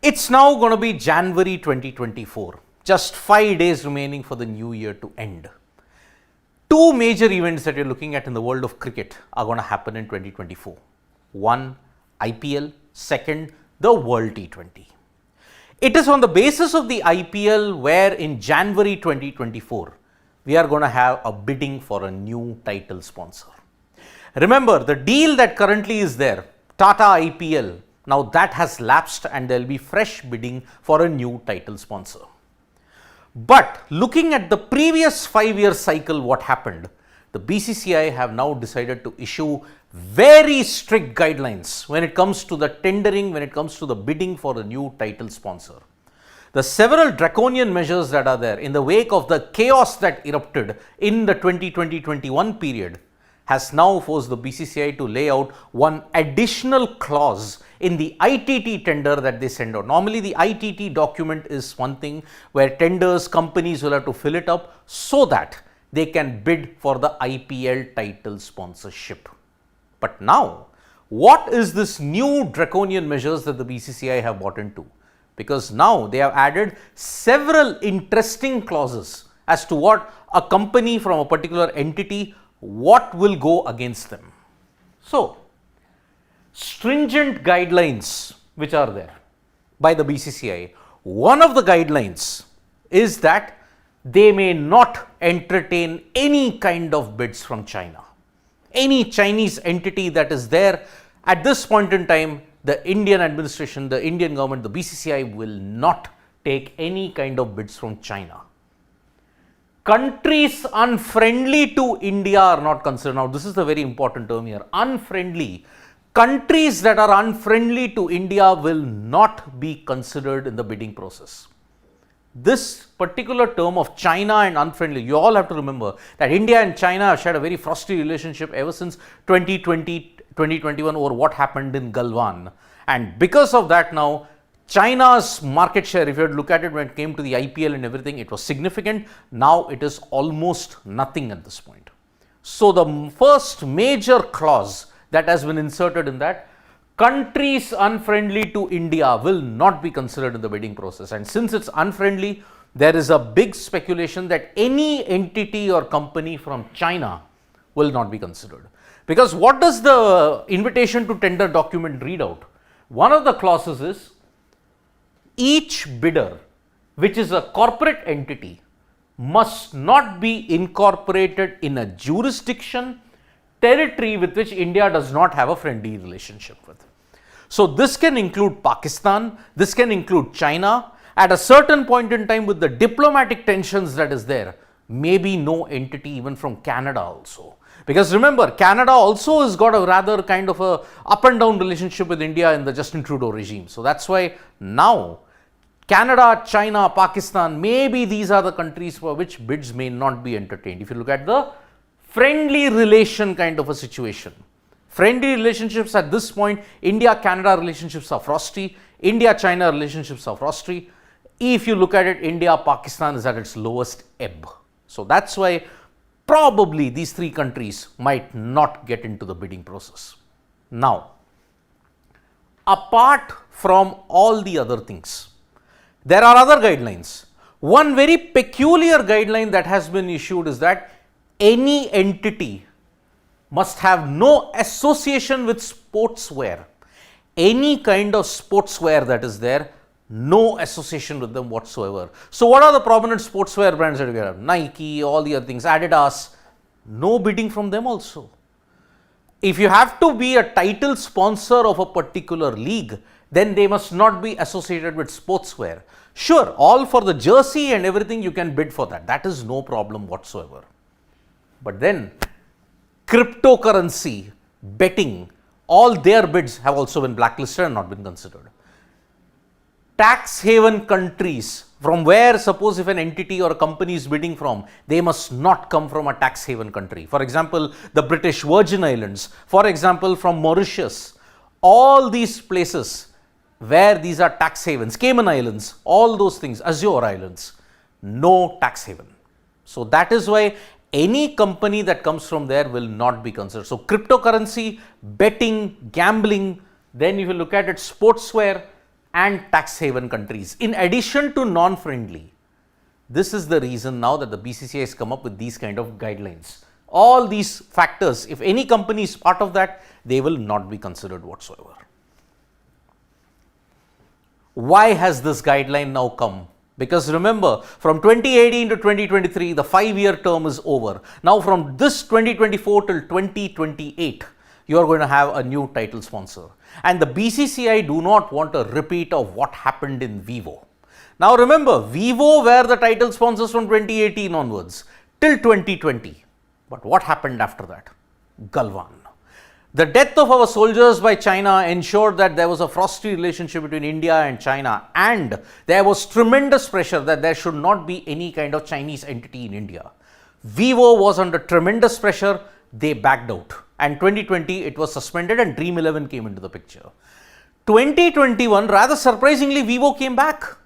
It's now going to be January 2024, just 5 days remaining for the new year to end. Two major events that you're looking at in the world of cricket are going to happen in 2024. One, IPL, second, the World T20. It is on the basis of the IPL where in January 2024, we are going to have a bidding for a new title sponsor. Remember, the deal that currently is there, Tata IPL, now that has lapsed and there will be fresh bidding for a new title sponsor. But looking at the previous 5-year cycle, what happened? The BCCI have now decided to issue very strict guidelines when it comes to the tendering, when it comes to the bidding for a new title sponsor. The several draconian measures that are there in the wake of the chaos that erupted in the 2020-21 period has now forced the BCCI to lay out one additional clause in the ITT tender that they send out. Normally, the ITT document is one thing where tenders, companies will have to fill it up so that they can bid for the IPL title sponsorship. But now, what is this new draconian measures that the BCCI have bought into? Because now they have added several interesting clauses as to what a company from a particular entity, what will go against them. So, stringent guidelines which are there by the BCCI. One of the guidelines is that they may not entertain any kind of bids from China. Any Chinese entity that is there at this point in time, the Indian administration, the Indian government, the BCCI will not take any kind of bids from China. Countries unfriendly to India are not considered. Now, this is the very important term here, unfriendly. Countries that are unfriendly to India will not be considered in the bidding process. This particular term of China and unfriendly, you all have to remember that India and China have shared a very frosty relationship ever since 2020, 2021 over what happened in Galwan. And because of that now, China's market share, if you had to look at it when it came to the IPL and everything, it was significant. Now it is almost nothing at this point. So the first major clause that has been inserted in that, countries unfriendly to India will not be considered in the bidding process. And since it's unfriendly, there is a big speculation that any entity or company from China will not be considered. Because what does the invitation to tender document read out? One of the clauses is, each bidder, which is a corporate entity, must not be incorporated in a jurisdiction, territory with which India does not have a friendly relationship with. So this can include Pakistan, this can include China. At a certain point in time with the diplomatic tensions that is there, maybe no entity even from Canada also. Because remember, Canada also has got a rather kind of a up and down relationship with India in the Justin Trudeau regime. So that's why now Canada, China, Pakistan, maybe these are the countries for which bids may not be entertained. If you look at the friendly relation kind of a situation. Friendly relationships at this point, India-Canada relationships are frosty, India-China relationships are frosty. If you look at it, India-Pakistan is at its lowest ebb. So that's why probably these three countries might not get into the bidding process. Now, apart from all the other things, there are other guidelines. One very peculiar guideline that has been issued is that any entity must have no association with sportswear. Any kind of sportswear that is there, no association with them whatsoever. So what are the prominent sportswear brands that we have? Nike, all the other things, Adidas, no bidding from them also. If you have to be a title sponsor of a particular league, then they must not be associated with sportswear. Sure, all for the jersey and everything you can bid for that. That is no problem whatsoever. But then cryptocurrency, betting, all their bids have also been blacklisted and not been considered. Tax haven countries, from where suppose if an entity or a company is bidding from, they must not come from a tax haven country. For example, the British Virgin Islands, for example, from Mauritius, all these places where these are tax havens, Cayman Islands, all those things, Azure Islands, no tax haven. So that is why any company that comes from there will not be considered. So cryptocurrency, betting, gambling, then if you look at it, sportswear, and tax haven countries, in addition to non-friendly. This is the reason now that the BCCI has come up with these kind of guidelines. All these factors, if any company is part of that, they will not be considered whatsoever. Why has this guideline now come? Because remember, from 2018 to 2023, the 5-year term is over. Now from this 2024 till 2028, you are going to have a new title sponsor. And the BCCI do not want a repeat of what happened in Vivo. Now remember, Vivo were the title sponsors from 2018 onwards till 2020. But what happened after that? Galwan. The death of our soldiers by China ensured that there was a frosty relationship between India and China, and there was tremendous pressure that there should not be any kind of Chinese entity in India. Vivo was under tremendous pressure, they backed out, and 2020 it was suspended and Dream 11 came into the picture. 2021, rather surprisingly, Vivo came back.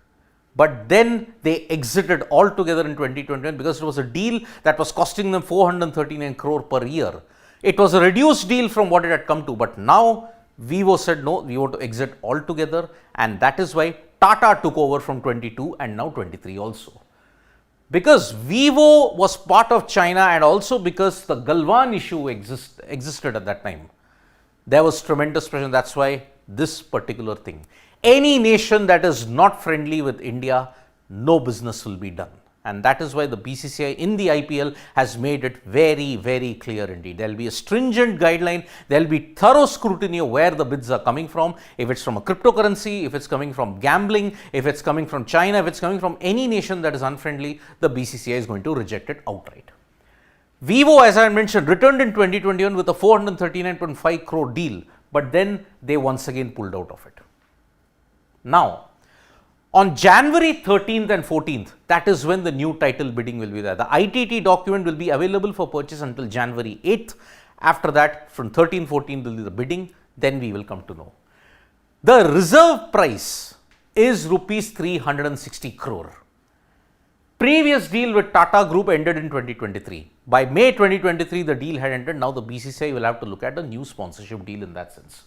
But then they exited altogether in 2021 because it was a deal that was costing them 439 crore per year. It was a reduced deal from what it had come to, but now Vivo said no, we want to exit altogether, and that is why Tata took over from 22 and now 23 also. Because Vivo was part of China and also because the Galwan issue existed at that time, there was tremendous pressure. That's why this particular thing. Any nation that is not friendly with India, no business will be done. And that is why the BCCI in the IPL has made it very, very clear indeed. There will be a stringent guideline. There will be thorough scrutiny of where the bids are coming from. If it's from a cryptocurrency, if it's coming from gambling, if it's coming from China, if it's coming from any nation that is unfriendly, the BCCI is going to reject it outright. Vivo, as I mentioned, returned in 2021 with a 439.5 crore deal, but then they once again pulled out of it. Now, on January 13th and 14th, that is when the new title bidding will be there. The ITT document will be available for purchase until January 8th. After that, from 13th, 14th will be the bidding. Then we will come to know. The reserve price is rupees 360 crore. Previous deal with Tata Group ended in 2023. By May 2023, the deal had ended. Now the BCCI will have to look at a new sponsorship deal in that sense.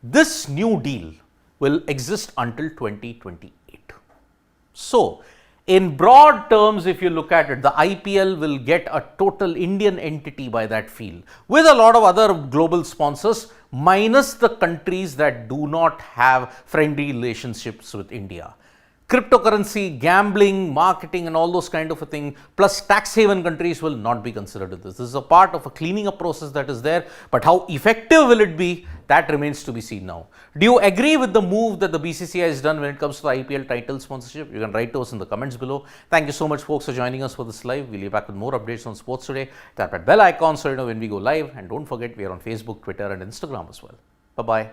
This new deal will exist until 2028. So, in broad terms, if you look at it, the IPL will get a total Indian entity by that field with a lot of other global sponsors, minus the countries that do not have friendly relationships with India. Cryptocurrency, gambling, marketing and all those kind of a thing, plus tax haven countries will not be considered in this. This is a part of a cleaning up process that is there, but how effective will it be? That remains to be seen now. Do you agree with the move that the BCCI has done when it comes to the IPL title sponsorship? You can write to us in the comments below. Thank you so much folks for joining us for this live. We'll be back with more updates on sports today. Tap that bell icon so you know when we go live, and don't forget we are on Facebook, Twitter and Instagram as well. Bye-bye.